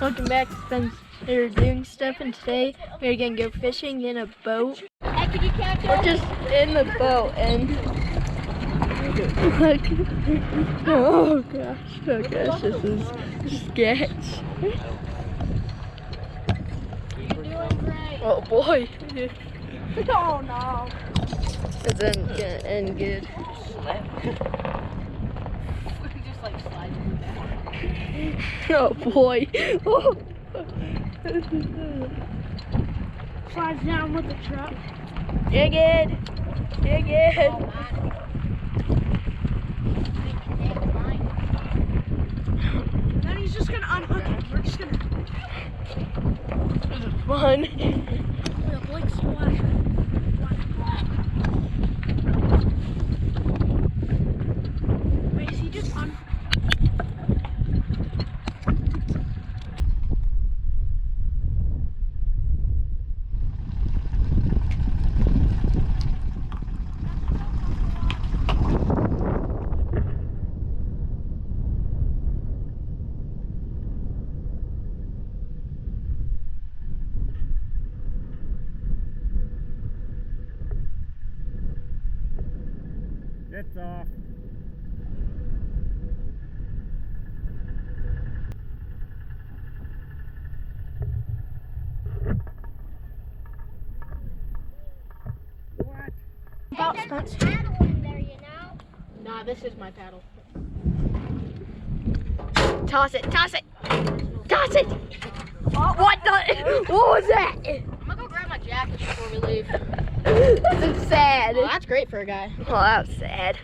Welcome back to Spencer Doing Stuff, and today we're gonna go fishing in a boat. Hey, can you catch We're just in the boat and look. Oh gosh, this is sketch. You're doing great. Oh boy. Oh no. It's gonna end good. Just like slide through that. Oh boy. Oh. Slides down with the truck. You're good. You're good. Oh, then he's just gonna unhook it. We're just gonna. This is fun. With a blink splash. Wait, is he just on? It's off. What? About stunts. Paddle in there, you know? Nah, this is my paddle. Toss it, toss it, toss it. What the? What was that? I'm gonna go grab my jacket before we leave. This is sad. Oh, that's great for a guy. Oh, that was sad.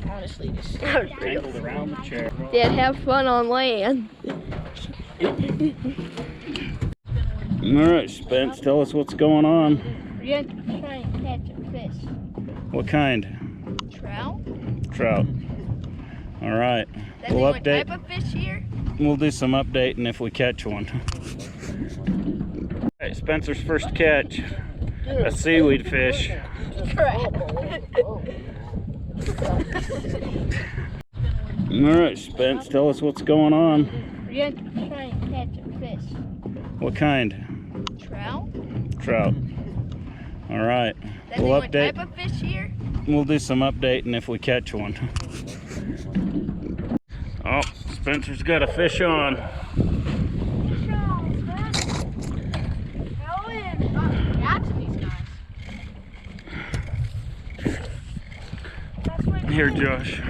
Honestly, just. That was real. Tangled around the chair. Dad, have fun on land. Alright, Spence, tell us what's going on. We're gonna try and catch a fish. What kind? Trout? Trout. Alright. Does We'll anyone update. type of fish here? We'll do some updating if we catch one. Alright, Spencer's first catch. A seaweed fish. Correct. Alright, Spence, tell us what's going on. We're gonna try and catch a fish. What kind? Trout? Trout. Alright. Does We'll anyone update. type of fish here? We'll do some updating if we catch one. Oh, Spencer's got a fish on. Here, Josh.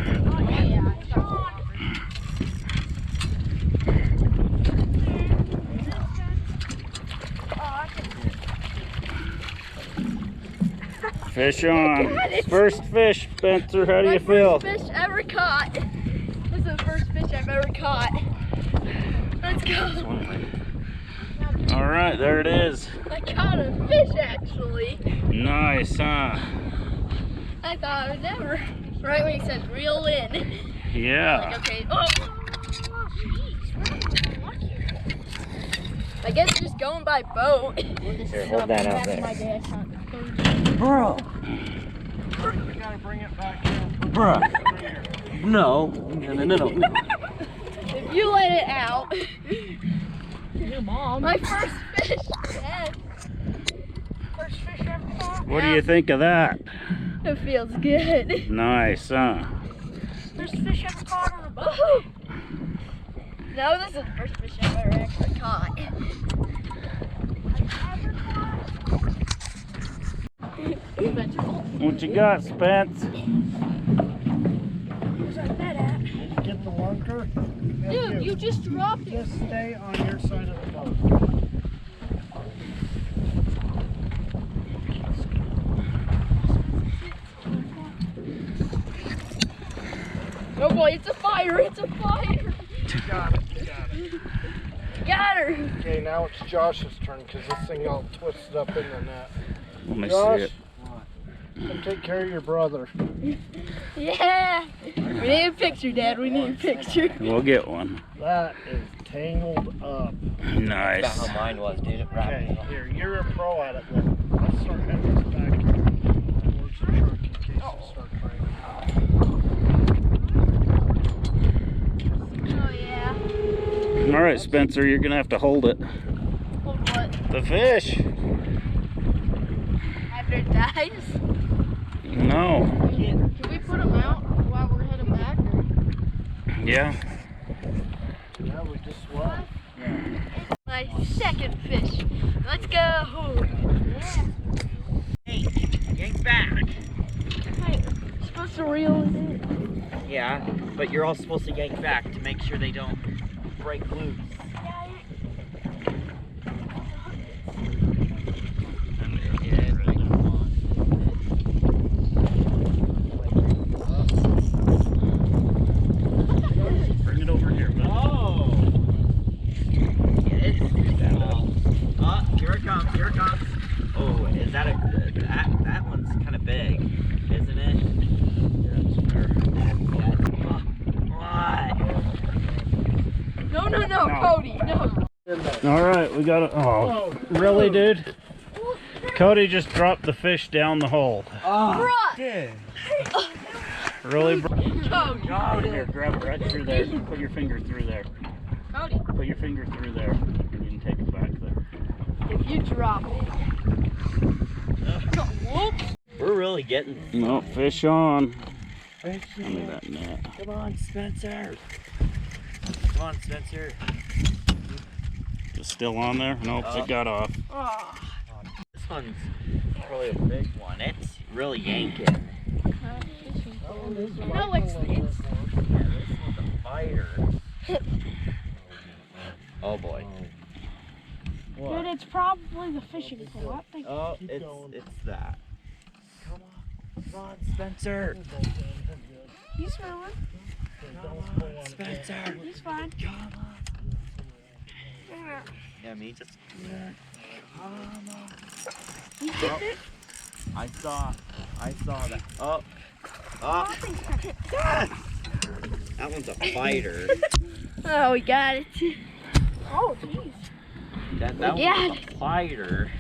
Fish on. First fish, Spencer. How do you feel? First fish ever caught. This is the first fish I've ever caught. Let's go. All right, there it is. I caught a fish actually. Nice, huh? I thought I would never. Right when he said reel in. Yeah. Like, okay. Oh. I guess just going by boat. Here, hold that out there. Bro. We gotta bring it back here. Bruh. No. No. If you let it out. Your mom. My first fish. Dad. First fish ever caught. What do you think of that? It feels good. Nice, huh? First fish ever caught on a boat. Oh. No, this is the first fish I've ever actually caught. What you got, Spence? Where's that net at? Get the lunker. Dude, you just dropped it. Just stay on your side of the boat. Oh boy, it's a fire, it's a fire. Got it. Got her. Okay, now it's Josh's turn because this thing all twisted up in the net. Let me Josh, see it. come take care of your brother. Yeah. We need a picture, Dad. We need a picture. We'll get one. That is tangled up. Nice. That's how mine was, dude. It wrapped Okay, me up. here, you're a pro at it. Let's start heading this back here. Towards the truck in case you start trying to Oh yeah. All right, Spencer, you're gonna have to hold it. Hold what? The fish. After it dies? No. Can we put them out while we're heading back? Yeah. That was just swell. My second fish. Let's go. Hey, yank back. Hey, you're supposed to reel it in. Yeah, but you're all supposed to yank back to make sure they don't break loose. Bring it over here, bud. Oh! It is. Oh, here it comes, here it comes. Oh, is that that one's kind of big, isn't it? No, No. Cody, no. All right, we got it. Oh, really, dude? Cody just dropped the fish down the hole. Oh, Really, bro? Cody. Here, grab it right through there. Put your finger through there. Cody, Put your finger through there. And you can take it back there. if you drop it. Whoops. we're really getting. No, fish on. Give me that net. Come on, Spencer. Come on, Spencer. It's still on there? Nope, it got off. Oh. This one's probably a big one. It's really yanking. No, it's Yeah, this one's a fighter. Oh boy. Dude, it's probably the fishing pole. I think. Oh, it's that. Come on, Spencer. He's swimming. Come on, Spencer. He's fine. Come on. Yeah, me just. Come on. He kicked it. I saw that. Oh. Oh, Yes! That one's a fighter. Oh, we got it. oh, jeez. That Yeah. one's a fighter.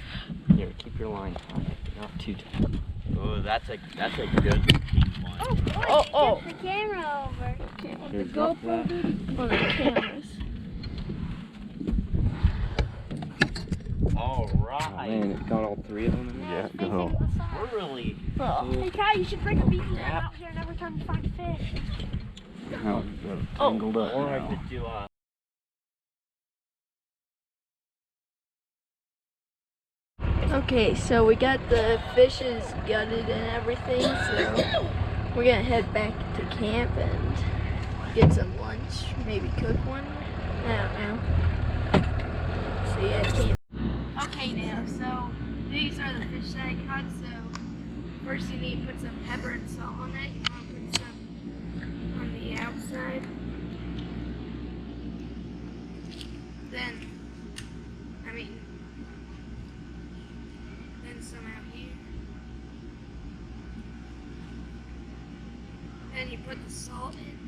Here, keep your line tight, not too tight. Oh, that's a good looking one. Oh. Tip the camera over. Here, The drop GoPro that. duty. On the cameras. All Oh, right. man, it got all three of them in there? Yeah, go. We're really. Hey, Kai, you should bring a beaky net out here and every time you find fish. Now it's tangled up Or I now. could do a. Okay, so we got the fishes gutted and everything, so we're gonna head back to camp and get some lunch, maybe cook one. I don't know. See at camp. Okay, now, so these are the fish that I caught. So first you need to put some pepper and salt on it. You want to put some on the outside. Then some out here. Then you put the salt in.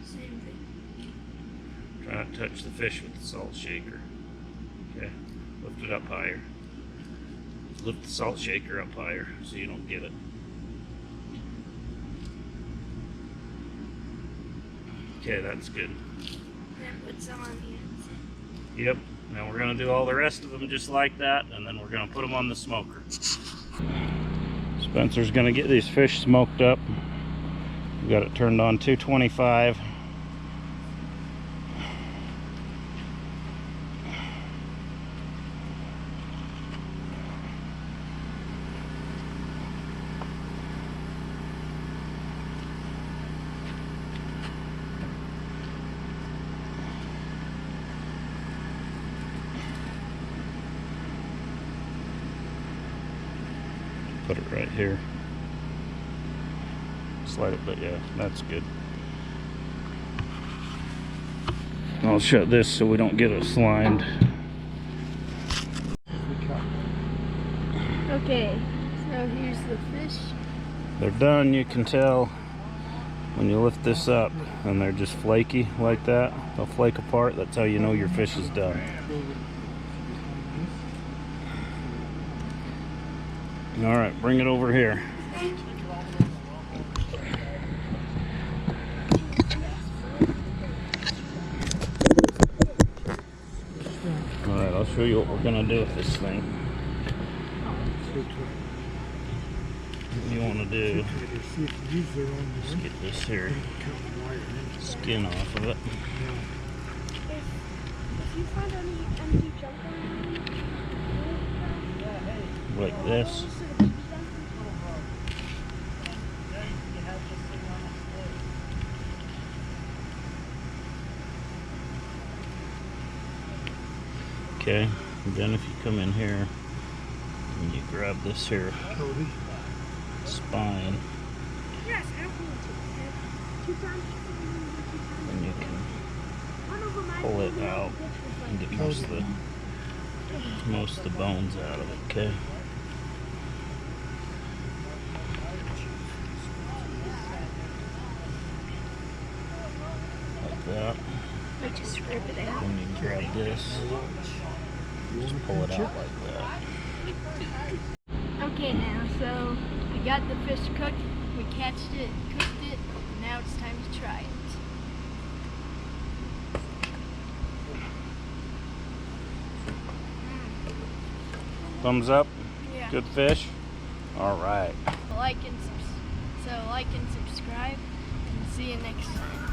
Same thing. Try not to touch the fish with the salt shaker. Okay, lift it up higher. Lift the salt shaker up higher so you don't get it. Okay, that's good. Then put some on the outside. Yep. Now we're going to do all the rest of them just like that, and then we're going to put them on the smoker. Spencer's going to get these fish smoked up. We got it turned on 225. Put it right here. Slide it, but yeah, that's good. I'll shut this so we don't get it slimed. Okay, so here's the fish. They're done, you can tell when you lift this up and they're just flaky like that. They'll flake apart, that's how you know your fish is done. Alright, bring it over here. show you what we're gonna do with this thing. What you want to do is get this here skin off of it. If you find any empty junk around, Like this. Okay, and then if you come in here and you grab this here spine, yes, absolutely. 2 times. and you can pull it out and get most of the bones out of it, okay? Like that. I just rip it out. Then you can grab this, just pull it out like that. Okay, now, so we got the fish cooked, we catched it, cooked it, and now it's time to try it. Thumbs up? Yeah. Good fish? Alright. Like and subscribe, and see you next time.